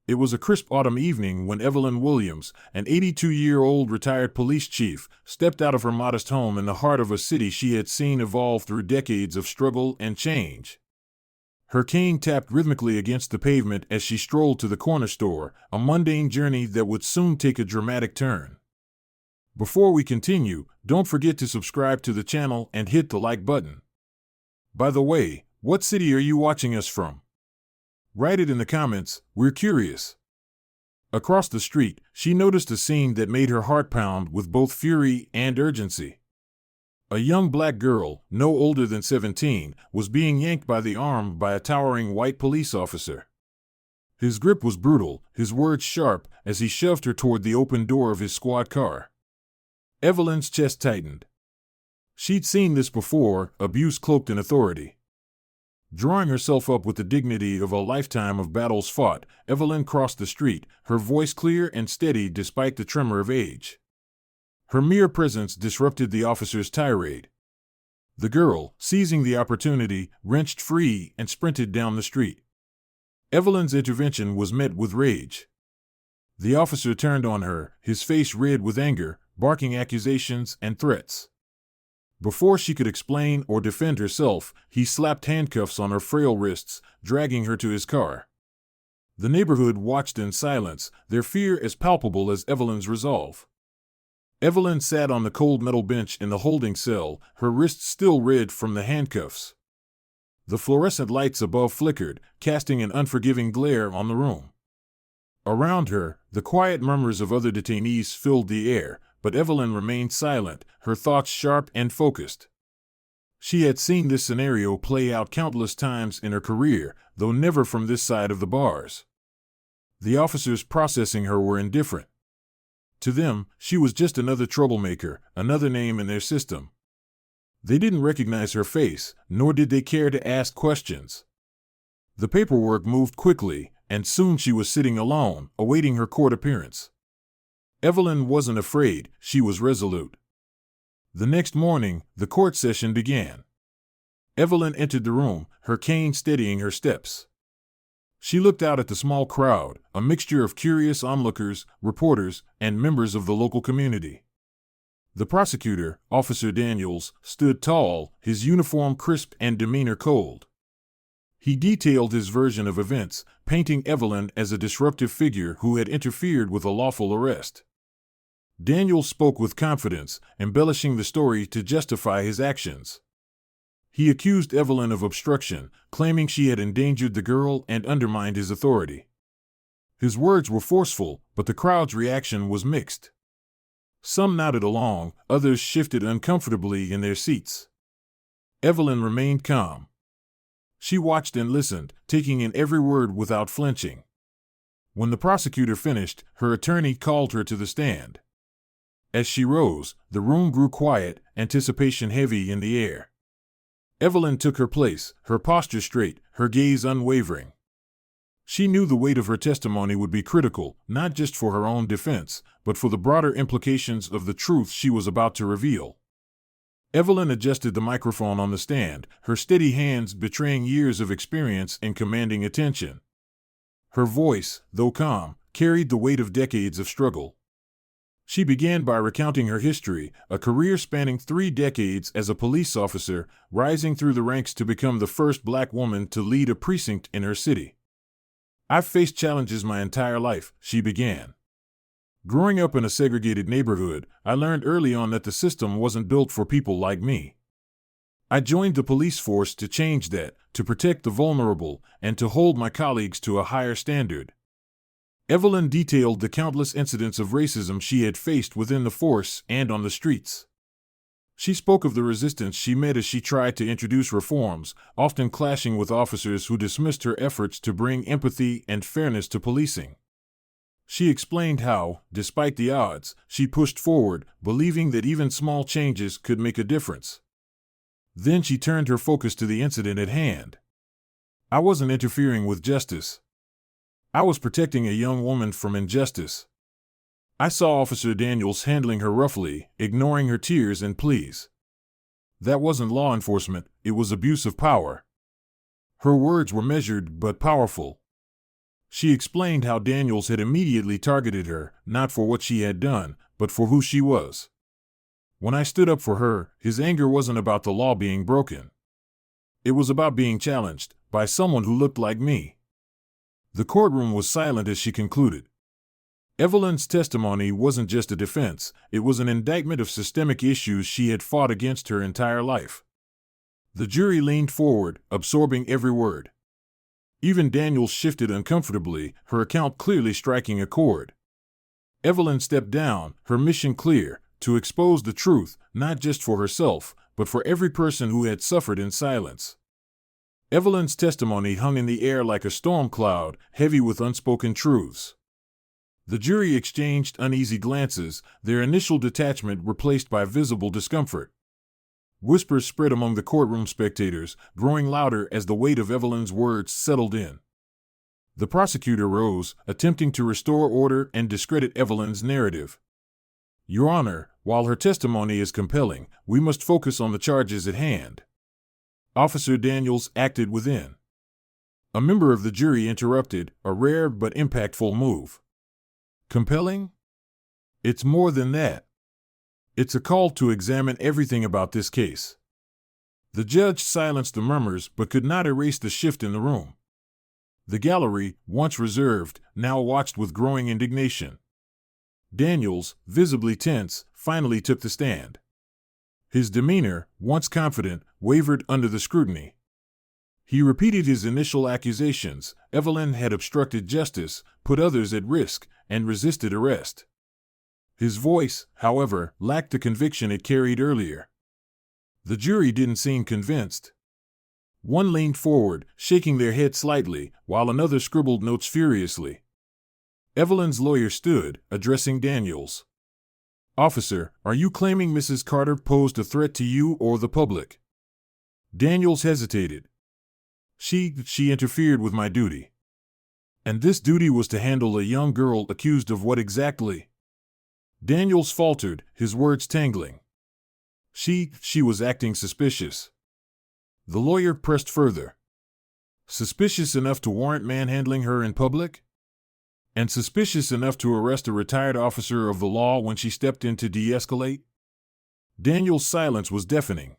It was a crisp autumn evening when Evelyn Williams, an 82-year-old retired police chief, stepped out of her modest home in the heart of a city she had seen evolve through decades of struggle and change. Her cane tapped rhythmically against the pavement as she strolled to the corner store, a mundane journey that would soon take a dramatic turn. Before we continue, don't forget to subscribe to the channel and hit the like button. By the way, what city are you watching us from? Write it in the comments, we're curious. Across the street, she noticed a scene that made her heart pound with both fury and urgency. A young black girl, no older than 17, was being yanked by the arm by a towering white police officer. His grip was brutal, his words sharp, as he shoved her toward the open door of his squad car. Evelyn's chest tightened. She'd seen this before, abuse cloaked in authority. Drawing herself up with the dignity of a lifetime of battles fought, Evelyn crossed the street, her voice clear and steady despite the tremor of age. Her mere presence disrupted the officer's tirade. The girl, seizing the opportunity, wrenched free and sprinted down the street. Evelyn's intervention was met with rage. The officer turned on her, his face red with anger, barking accusations and threats. Before she could explain or defend herself, he slapped handcuffs on her frail wrists, dragging her to his car. The neighborhood watched in silence, their fear as palpable as Evelyn's resolve. Evelyn sat on the cold metal bench in the holding cell, her wrists still red from the handcuffs. The fluorescent lights above flickered, casting an unforgiving glare on the room. Around her, the quiet murmurs of other detainees filled the air, but Evelyn remained silent, her thoughts sharp and focused. She had seen this scenario play out countless times in her career, though never from this side of the bars. The officers processing her were indifferent. To them, she was just another troublemaker, another name in their system. They didn't recognize her face, nor did they care to ask questions. The paperwork moved quickly, and soon she was sitting alone, awaiting her court appearance. Evelyn wasn't afraid, she was resolute. The next morning, the court session began. Evelyn entered the room, her cane steadying her steps. She looked out at the small crowd, a mixture of curious onlookers, reporters, and members of the local community. The prosecutor, Officer Daniels, stood tall, his uniform crisp and demeanor cold. He detailed his version of events, painting Evelyn as a disruptive figure who had interfered with a lawful arrest. Daniels spoke with confidence, embellishing the story to justify his actions. He accused Evelyn of obstruction, claiming she had endangered the girl and undermined his authority. His words were forceful, but the crowd's reaction was mixed. Some nodded along, others shifted uncomfortably in their seats. Evelyn remained calm. She watched and listened, taking in every word without flinching. When the prosecutor finished, her attorney called her to the stand. As she rose, the room grew quiet, anticipation heavy in the air. Evelyn took her place, her posture straight, her gaze unwavering. She knew the weight of her testimony would be critical, not just for her own defense, but for the broader implications of the truth she was about to reveal. Evelyn adjusted the microphone on the stand, her steady hands betraying years of experience in commanding attention. Her voice, though calm, carried the weight of decades of struggle. She began by recounting her history, a career spanning 3 decades as a police officer, rising through the ranks to become the first black woman to lead a precinct in her city. "I've faced challenges my entire life," she began. "Growing up in a segregated neighborhood, I learned early on that the system wasn't built for people like me. I joined the police force to change that, to protect the vulnerable, and to hold my colleagues to a higher standard." Evelyn detailed the countless incidents of racism she had faced within the force and on the streets. She spoke of the resistance she met as she tried to introduce reforms, often clashing with officers who dismissed her efforts to bring empathy and fairness to policing. She explained how, despite the odds, she pushed forward, believing that even small changes could make a difference. Then she turned her focus to the incident at hand. "I wasn't interfering with justice. I was protecting a young woman from injustice. I saw Officer Daniels handling her roughly, ignoring her tears and pleas. That wasn't law enforcement, it was abuse of power." Her words were measured but powerful. She explained how Daniels had immediately targeted her, not for what she had done, but for who she was. When I stood up for her, his anger wasn't about the law being broken. It was about being challenged by someone who looked like me. The courtroom was silent as she concluded. Evelyn's testimony wasn't just a defense, it was an indictment of systemic issues she had fought against her entire life. The jury leaned forward, absorbing every word. Even Daniels shifted uncomfortably, her account clearly striking a chord. Evelyn stepped down, her mission clear, to expose the truth, not just for herself, but for every person who had suffered in silence. Evelyn's testimony hung in the air like a storm cloud, heavy with unspoken truths. The jury exchanged uneasy glances, their initial detachment replaced by visible discomfort. Whispers spread among the courtroom spectators, growing louder as the weight of Evelyn's words settled in. The prosecutor rose, attempting to restore order and discredit Evelyn's narrative. "Your Honor, while her testimony is compelling, we must focus on the charges at hand." Officer Daniels acted within. A member of the jury interrupted, a rare but impactful move. "Compelling? It's more than that. It's a call to examine everything about this case." The judge silenced the murmurs but could not erase the shift in the room. The gallery, once reserved, now watched with growing indignation. Daniels, visibly tense, finally took the stand. His demeanor, once confident, wavered under the scrutiny. He repeated his initial accusations: Evelyn had obstructed justice, put others at risk, and resisted arrest. His voice, however, lacked the conviction it carried earlier. The jury didn't seem convinced. One leaned forward, shaking their head slightly, while another scribbled notes furiously. Evelyn's lawyer stood, addressing Daniels. "Officer, are you claiming Mrs. Carter posed a threat to you or the public?" Daniels hesitated. She interfered with my duty." "And this duty was to handle a young girl accused of what exactly?" Daniels faltered, his words tangling. She was acting suspicious." The lawyer pressed further. "Suspicious enough to warrant manhandling her in public? And suspicious enough to arrest a retired officer of the law when she stepped in to de-escalate?" Daniels' silence was deafening.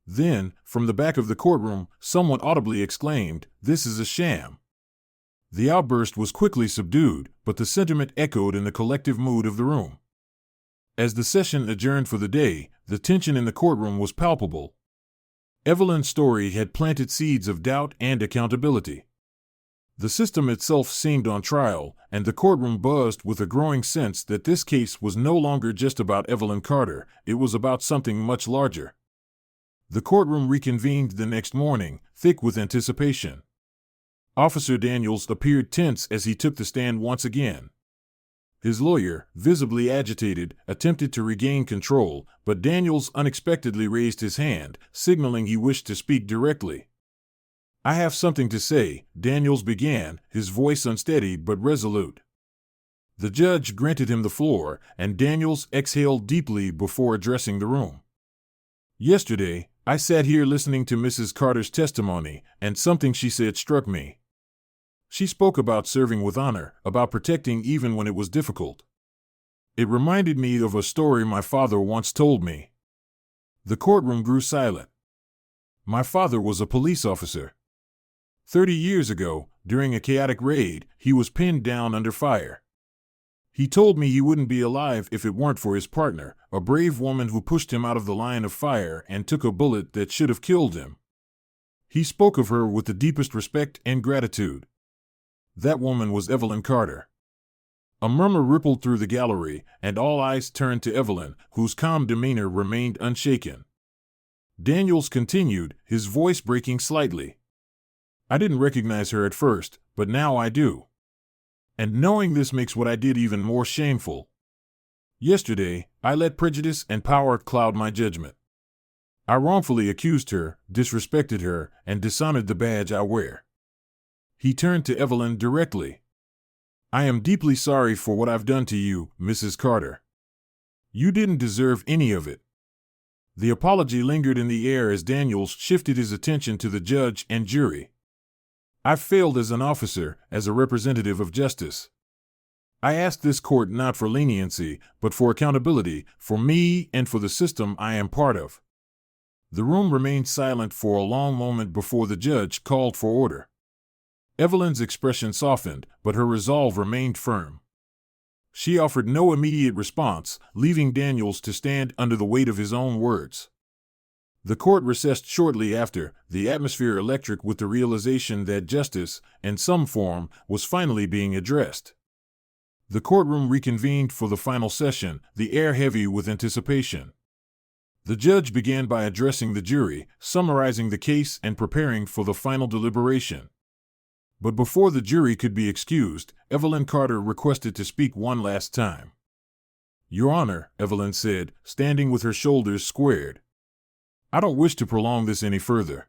Then, from the back of the courtroom, someone audibly exclaimed, "This is a sham." The outburst was quickly subdued, but the sentiment echoed in the collective mood of the room. As the session adjourned for the day, the tension in the courtroom was palpable. Evelyn's story had planted seeds of doubt and accountability. The system itself seemed on trial, and the courtroom buzzed with a growing sense that this case was no longer just about Evelyn Carter, it was about something much larger. The courtroom reconvened the next morning, thick with anticipation. Officer Daniels appeared tense as he took the stand once again. His lawyer, visibly agitated, attempted to regain control, but Daniels unexpectedly raised his hand, signaling he wished to speak directly. "I have something to say," Daniels began, his voice unsteady but resolute. The judge granted him the floor, and Daniels exhaled deeply before addressing the room. "Yesterday, I sat here listening to Mrs. Carter's testimony, and something she said struck me. She spoke about serving with honor, about protecting even when it was difficult. It reminded me of a story my father once told me." The courtroom grew silent. "My father was a police officer. 30 years ago, during a chaotic raid, he was pinned down under fire. He told me he wouldn't be alive if it weren't for his partner, a brave woman who pushed him out of the line of fire and took a bullet that should have killed him. He spoke of her with the deepest respect and gratitude. That woman was Evelyn Carter." A murmur rippled through the gallery, and all eyes turned to Evelyn, whose calm demeanor remained unshaken. Daniels continued, his voice breaking slightly. "I didn't recognize her at first, but now I do. And knowing this makes what I did even more shameful. Yesterday, I let prejudice and power cloud my judgment. I wrongfully accused her, disrespected her, and dishonored the badge I wear." He turned to Evelyn directly. "I am deeply sorry for what I've done to you, Mrs. Carter. You didn't deserve any of it." The apology lingered in the air as Daniels shifted his attention to the judge and jury. I've failed as an officer, as a representative of justice. I ask this court not for leniency, but for accountability, for me and for the system I am part of." The room remained silent for a long moment before the judge called for order. Evelyn's expression softened, but her resolve remained firm. She offered no immediate response, leaving Daniels to stand under the weight of his own words. The court recessed shortly after, the atmosphere electric with the realization that justice, in some form, was finally being addressed. The courtroom reconvened for the final session, the air heavy with anticipation. The judge began by addressing the jury, summarizing the case and preparing for the final deliberation. But before the jury could be excused, Evelyn Carter requested to speak one last time. "Your Honor," Evelyn said, standing with her shoulders squared, "I don't wish to prolong this any further.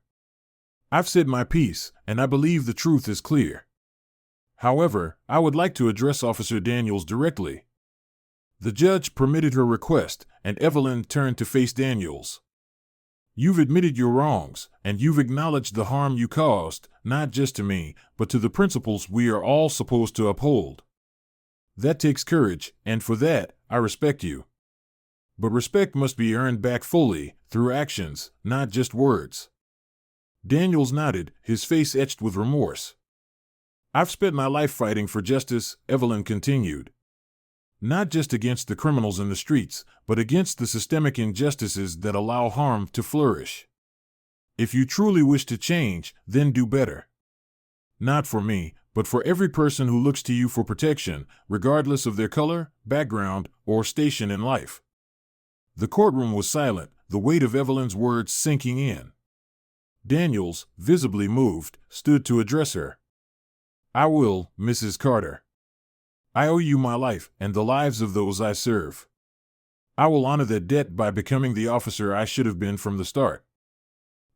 I've said my piece, and I believe the truth is clear. However, I would like to address Officer Daniels directly." The judge permitted her request, and Evelyn turned to face Daniels. "You've admitted your wrongs, and you've acknowledged the harm you caused, not just to me, but to the principles we are all supposed to uphold. That takes courage, and for that, I respect you. But respect must be earned back fully, through actions, not just words." Daniels nodded, his face etched with remorse. "I've spent my life fighting for justice," Evelyn continued. "Not just against the criminals in the streets, but against the systemic injustices that allow harm to flourish. If you truly wish to change, then do better. Not for me, but for every person who looks to you for protection, regardless of their color, background, or station in life." The courtroom was silent, the weight of Evelyn's words sinking in. Daniels, visibly moved, stood to address her. "I will, Mrs. Carter. I owe you my life and the lives of those I serve. I will honor that debt by becoming the officer I should have been from the start."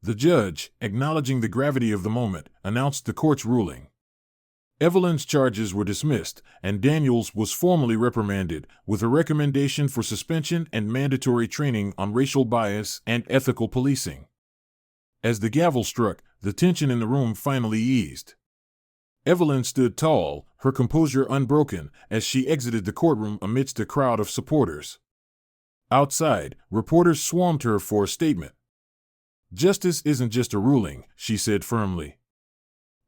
The judge, acknowledging the gravity of the moment, announced the court's ruling. Evelyn's charges were dismissed, and Daniels was formally reprimanded, with a recommendation for suspension and mandatory training on racial bias and ethical policing. As the gavel struck, the tension in the room finally eased. Evelyn stood tall, her composure unbroken, as she exited the courtroom amidst a crowd of supporters. Outside, reporters swarmed her for a statement. "Justice isn't just a ruling," she said firmly.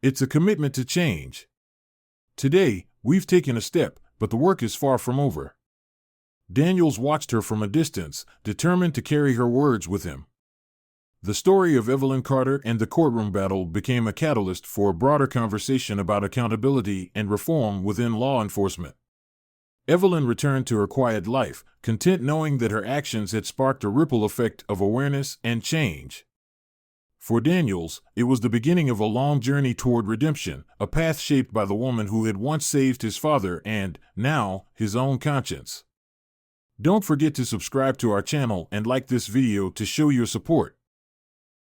"It's a commitment to change. Today, we've taken a step, but the work is far from over." Daniels watched her from a distance, determined to carry her words with him. The story of Evelyn Carter and the courtroom battle became a catalyst for a broader conversation about accountability and reform within law enforcement. Evelyn returned to her quiet life, content knowing that her actions had sparked a ripple effect of awareness and change. For Daniels, it was the beginning of a long journey toward redemption, a path shaped by the woman who had once saved his father and, now, his own conscience. Don't forget to subscribe to our channel and like this video to show your support.